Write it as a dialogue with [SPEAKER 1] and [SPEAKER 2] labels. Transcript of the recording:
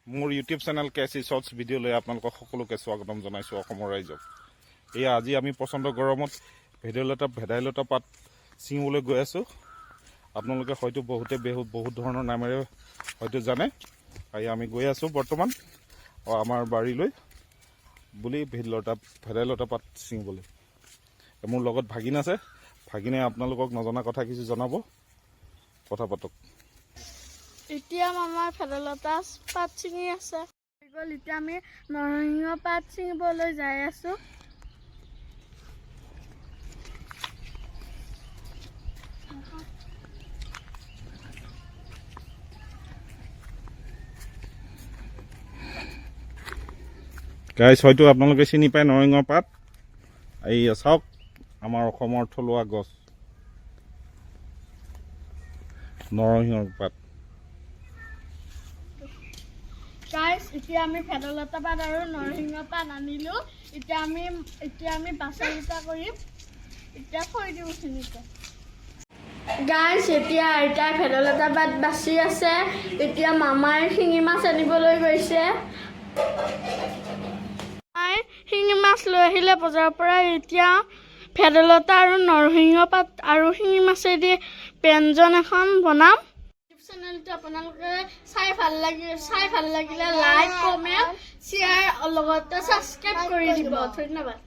[SPEAKER 1] মোৰ YouTube channel কেচি shorts ভিডিঅ'লৈ আপোনালোকক সকলোকে স্বাগতম জনাইছোঁ অসমৰ ৰাইজক। এয়া আজি আমি প্ৰচণ্ড গৰমত ভেদাইলতা পাত ছিঙিবলৈ গৈ আছোঁ। আপোনালোকে হয়তো বহুত ধৰণৰ নামেৰে হয়তো জানে। আমি গৈ আছোঁ বৰ্তমান আমাৰ বাৰীলৈ বুলি ভেদাইলতা পাত ছিঙিবলৈ। মোৰ লগত ভাগিন আছে, ভাগিনে আপোনালোকক নজনা কথা কিছু জনাব। কথা পাতক।
[SPEAKER 2] এতিয়া মামাৰ ভেদাইলতা পাত ছিঙি আছে। এতিয়া আমি নৰসিংহ পাত ছিঙিবলৈ যাই আছো।
[SPEAKER 1] গাইছ হয়তো আপোনালোকে চিনি পায় নৰসিংহ পাত। এই চাওক আমাৰ অসমৰ থলুৱা গছ নৰসিংহৰ পাত।
[SPEAKER 2] গাইছ এতিয়া আমি ভেদাইলতা পাত আৰু নৰসিংহ পাত আনিলো। এতিয়া আমি বাছা বুটা কৰিম। এতিয়া থৈ দিওঁ খিনিতে। গাইছ এতিয়া আইতাই ভেদাইলতা পাত বাচি আছে। এতিয়া মামাই শিঙি মাছ আনিবলৈ গৈছে। শিঙি মাছ লৈ আহিলে বজাৰৰ পৰা। এতিয়া ভেদাইলতা আৰু নৰসিংহ পাত আৰু শিঙি মাছেদি ব্যঞ্জন এখন বনাম। ইউটিউব চেনেলটো আপোনালোকে চাই ভাল লাগিলে লাইক, কমেণ্ট, শ্বেয়াৰ লগতে ছাবস্ক্ৰাইব কৰি দিব। ধন্যবাদ।